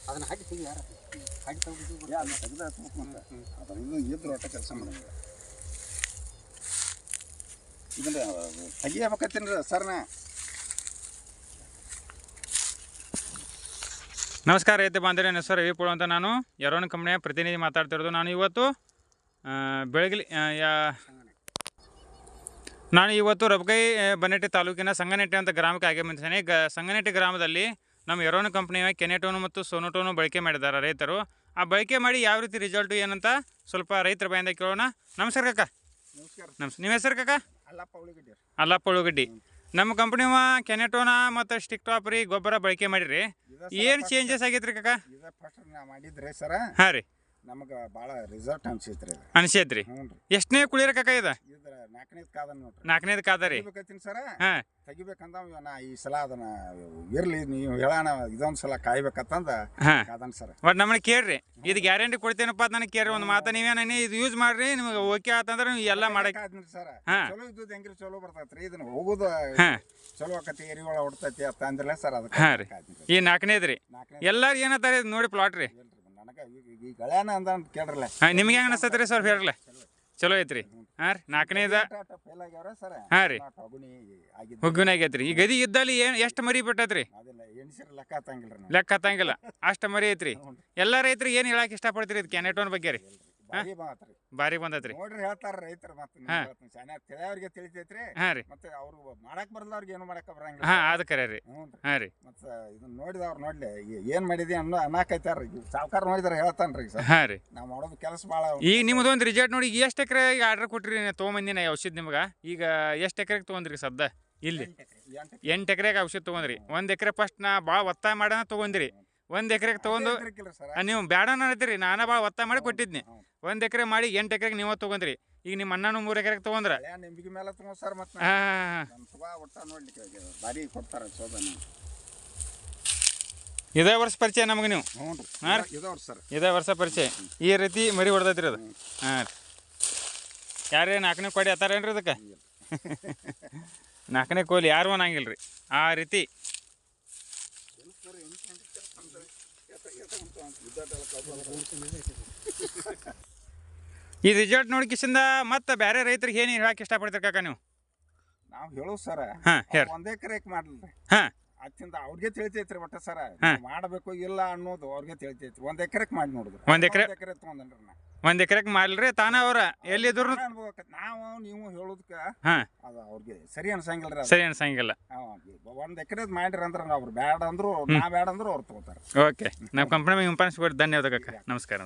ಅದನ್ನ ಹಾಕಿ ತೆಗಿ ಯಾರು ಹಾಕಿ ತೆಗೆದು ಅದನ್ನ ತೆಗೆದು ಅದನ್ನು ಇದ್ರೆ ಒಟ್ಟ ಕೆಲಸ ಮಾಡೋದು ಇದನ್ನ ತೆಗಿಯಬೇಕತ್ತೀನಿ ಸರ್ನ. ನಮಸ್ಕಾರ ರೈತ ಬಾಂಧವರೇ, ನನ್ನ ಹೆಸರು ರವಿ ಪೋಳು ಅಂತ. ನಾನು ಯರೋನ್ ಕಂಪ್ನಿಯ ಪ್ರತಿನಿಧಿ ಮಾತಾಡ್ತಿರೋದು. ನಾನು ಇವತ್ತು ರಬಕೈ ಬನ್ನೆಟ್ಟಿ ತಾಲೂಕಿನ ಸಂಗನೆಟ್ಟಿ ಅಂತ ಗ್ರಾಮಕ್ಕೆ ಆಗಮಿಸಿದ್ದೇನೆ. ಸಂಗನೆಟ್ಟಿ ಗ್ರಾಮದಲ್ಲಿ ನಮ್ಮ ಯರೋನ್ ಕಂಪ್ನಿಯ ಕೆನೆಟೋನು ಮತ್ತು ಸೋನೋಟೋನು ಬಳಕೆ ಮಾಡಿದ್ದಾರೆ ರೈತರು. ಆ ಬಳಕೆ ಮಾಡಿ ಯಾವ ರೀತಿ ರಿಸಲ್ಟು ಏನಂತ ಸ್ವಲ್ಪ ರೈತರ ಬಾಯಿಂದ ಕೇಳೋಣ. ನಮಸ್ಕಾರ ಕಾಕ. ನಮಸ್ಕಾರ. ನಿಮ್ಮ ಹೆಸರು ಕಾಕ? ಅಲ್ಲಪ್ಪ ಉಳ್ಳಗಡ್ಡಿ. ನಮ್ಮ ಕಂಪ್ನಿವ ಕೆನೆಟೋನ ಮತ್ತು ಸ್ಟಿಕ್ ಟಾಪ್ ರೀ ಗೊಬ್ಬರ ಬಳಕೆ ಮಾಡಿರಿ. ಏನು ಚೇಂಜಸ್ ಆಗೈತ್ರಿ ಕಾಕ? ಇದು ಫಸ್ಟ್ ನಾ ಮಾಡಿದ್ರಿ ಸರ. ಹಾಂ ರೀ. ನಮಗೆ ಭಾಳ ರಿಸಲ್ಟ್ ಅನ್ಸೈತ್ರಿ. ಅನ್ಸೈತ್ರಿ. ಎಷ್ಟನೇ ಕುಳಿರ ಕಾಕ ಇದು? ಇದ್ರ ನಾಲ್ಕನೇದು ಕಾದ ನೋಡ್ರಿ. ನಾಲ್ಕನೇದು ಕಾದ ರೀ. ತೆಗಿಬೇಕತ್ತೀನಿ ಸರ. ಹಾಂ, ತೆಗಿಬೇಕಂದ ನಾ ಈ ಸಲ ಅದನ್ನ ಇರ್ಲಿ ನೀವು ಹೇಳೋಣ ಇದೊಂದು ಸಲ ಕಾಯ್ಬೇಕಂತಂದ ಹಾಂ ಕಾದನ್ ಸರ. ಬಟ್ ನಮ್ಮನ್ನ ಕೇಳ್ರಿ, ಇದು ಗ್ಯಾರಂಟಿ ಕೊಡ್ತೇನಪ್ಪ ಅಂತ ನನಗೆ ಕೇಳ್ರಿ ಒಂದು ಮಾತು. ನೀವೇನ ಇದು ಯೂಸ್ ಮಾಡ್ರಿ, ನಿಮಗೆ ಓಕೆ ಆತಂದ್ರೆ ನೀವು ಎಲ್ಲ ಮಾಡಕ್ಕೆ ಸರ. ಹಾಂ, ಚಲೋ ಇದ್ದು ಹೆಂಗ್ರಿ ಚಲೋ ಬರ್ತೈತ್ರಿ. ಇದನ್ನ ಹೋಗುದು ಹಾಂ ಚಲೋ ಆಕತಿ, ಎರಿಗೊಳ ಹೊಡ್ತೈತಿ ಅಂತ ಅಂದ್ರಲ್ಲ ಸರ್. ಅದಕ್ಕೆ ಹಾಂ ರೀ. ಈ ನಾಲ್ಕನೇದು ರೀ. ಎಲ್ಲಾರು ಏನತ್ತಾರೆ ನೋಡಿ ಪ್ಲಾಟ್ ರೀ. ನನಗೆ ಈ ಗಳೇನ ಅಂದ ಕೇಳ್ರಲ್ಲ. ಹಾಂ, ನಿಮ್ಗೆ ಹೆಂಗೆ ಅನಿಸ್ತೈತೆ ರೀ ಸರ್? ಹೇಳ್ರಲ್ಲ. ಚಲೋ ಐತ್ರಿ. ಹಾಂ ರೀ. ನಾಲ್ಕನೇದ ಫೇಲ್ ಆಗ್ಯಾವ್ರ ಸರ. ಹಾಂ ರೀ. ಆಗಿದ್ದು ಹುಗ್ಗುನ ಆಗೈತ್ರಿ. ಈ ಗದಿ ಇದ್ದಲ್ಲಿ ಏನು ಎಷ್ಟು ಮರಿ ಬಿಟ್ಟೈತ್ರಿ? ಅದೆಲ್ಲ ಎಣ್ಸಿರ ಲೆಕ್ಕ ಹತ್ತಂಗಿಲ್ರಿ. ಲೆಕ್ಕ ಹತ್ತಂಗಿಲ್ಲ, ಅಷ್ಟು ಮರಿ ಐತ್ರಿ. ಎಲ್ಲ ರೈತರಿಗೆ ಏನು ಹೇಳಕ್ಕೆ ಇಷ್ಟಪಡ್ತೀರಿ ಇದು ಕೆನೆಟೋನ್ ಬಗ್ಗೆ ರೀ? ಭಾರಿ ಬಂದೈತ್ರಿ. ನೋಡ್ರಿ ಹೇಳ್ತಾರ ರೈತರು. ಮತ್ತೆ ಚೆನ್ನಾಗಿ ತಿಳಿಯವ್ರಿಗೆ ತಿಳಿತೈತ್ರಿ. ಹಾಂ ರೀ. ಮತ್ತೆ ಅವ್ರು ಮಾಡಕ್ ಬರದವ್ರಿಗೆ ಏನು ಮಾಡಕ್ ಬರಂಗಿಲ್ಲ. ಹಾಂ, ಅದು ಕರೆ ರೀ. ಹಾಂ ರೀ. ಮತ್ತೆ ಇದನ್ನ ನೋಡಿದವ್ರು ನೋಡ್ಲಿ ಏನ್ ಮಾಡಿದಿ ಅನ್ನಕೈತಾರ. ಸಾವುಕಾರ ನೋಡಿದಾರ ಹೇಳ್ತಾನ್ರಿ ಸರ್. ಹಾಂ ರೀ. ನಾವ್ ಮಾಡೋದು ಕೆಲಸ ಭಾಳ. ಈಗ ನಿಮ್ದು ಒಂದು ರಿಸಲ್ಟ್ ನೋಡಿ. ಈಗ ಎಷ್ಟು ಎಕರೆ ಆರ್ಡರ್ ಕೊಟ್ರಿ ತೊಗೊಂಬಂದಿನ ಔಷಧ ನಿಮ್ಗೆ? ಈಗ ಎಷ್ಟು ಎಕರೆಗೆ ತೊಗೊಂಡ್ರಿ ಸದ್ದ? ಇಲ್ಲಿ 8 ಎಕರೆಗೆ ಔಷಧ ತೊಗೊಂಡ್ರಿ. 1 ಎಕರೆ ಫಸ್ಟ್ ನಾ ಭಾಳ ಒತ್ತಾಯ ಮಾಡೋಣ ತೊಗೊಂಡ್ರಿ. 1 ಎಕರೆಗೆ ತೊಗೊಂಡು ನೀವು ಬೇಡ ಅನ್ನತ್ತೀರಿ. ನಾನು ಭಾಳ ಒತ್ತಾಯ ಮಾಡಿ ಕೊಟ್ಟಿದ್ನಿ. 1 ಎಕರೆ ಮಾಡಿ 8 ಎಕರೆಗೆ ನೀವು ತೊಗೊಂಡ್ರಿ. ಈಗ ನಿಮ್ಮ ಅಣ್ಣನೂ 3 ಎಕರೆಗೆ ತೊಗೊಂಡ್ರ. ನಿಂಬಿಗೆ ಮೇಲೆ ತಗೋ ಸರ್. ಮತ್ತೆ ಒಟ್ಟ ನೋಡ್ಲಿಕ್ಕೆ ಬಾರಿ ಕೊಡ್ತಾರ ಶೋಧನ. ಇದೇ ವರ್ಷ ಪರಿಚಯ ನಮಗೆ ನೀವು? ಹಾಂ ರೀ. ಇದೇ ವರ್ಷ ಪರಿಚಯ. ಈ ರೀತಿ ಮರಿ ಹೊಡೆದೈತ್ರಿ ಅದು. ಹಾಂ ರೀ. ಯಾರೇ 4ನೇ ಕೊಡಿ ಅತ್ತಾರೇನ್ರಿ ಅದಕ್ಕೆ? 4ನೇ ಕೋಲಿ ಯಾರು ಅನ್ನಂಗಿಲ್ಲ ರೀ ಆ ರೀತಿ. ಈ ರಿಸಲ್ಟ್ ನೋಡಿ ಕಿಸಿಂದ ಮತ್ತೆ ಬೇರೆ ರೈತರಿಗೆ ಏನು ಹೇಳಕ್ಕೆ ಇಷ್ಟಪಡ್ತೀರಿ ಕಾಕ ನೀವು? ನಾವು ಹೇಳೋ ಸರ. ಹಾಂ, ಹೇಳಿ. 1 ಎಕರೆಗೆ ಮಾಡ್ಲಿ. ಹಾಂ, ಅತ್ತಿಂದ ಅವ್ರಿಗೆ ತಿಳಿತೈತ್ರಿ ಒಟ್ಟ ಸರ. ಮಾಡಬೇಕು ಇಲ್ಲ ಅನ್ನೋದು ಅವ್ರಿಗೆ ತಿಳಿತೈತಿ. 1 ಎಕರೆಗೆ ಮಾಡಿ ನೋಡಿದ್ರು. 1 ಎಕರೆ ತೊಗೊಂಡ್ರಿ ನಾ. 1 ಎಕರೆಗೆ ಮಾಡ್ಲ್ರಿ ತಾನ ಅವ್ರ ಎಲ್ಲಿದ್ರು ನಾವು ನೀವು ಹೇಳೋದಕ್ಕ ಹಾಂ ಅದು ಅವ್ರಿಗೆ ಸರಿ ಅನ್ಸಂಗಿಲ್ರಿ. ಸರಿ ಅನ್ಸಂಗಿಲ್ಲ. 1 ಎಕರೆದ್ ಮಾಡ್ರಿ ಅಂದ್ರೆ ಅವ್ರು ಬ್ಯಾಡ ಅಂದ್ರು ನಾ ಬ್ಯಾಡ ಅಂದ್ರು ಅವ್ರು ತಗೋತಾರ. ಓಕೆ. ನಮ್ಮ ಕಂಪ್ನಿ ಇಂಪಾರ್ಟೆನ್ಸ್ ಕೊಡಿ. ಧನ್ಯವಾದ ಕಾಕ. ನಮಸ್ಕಾರ.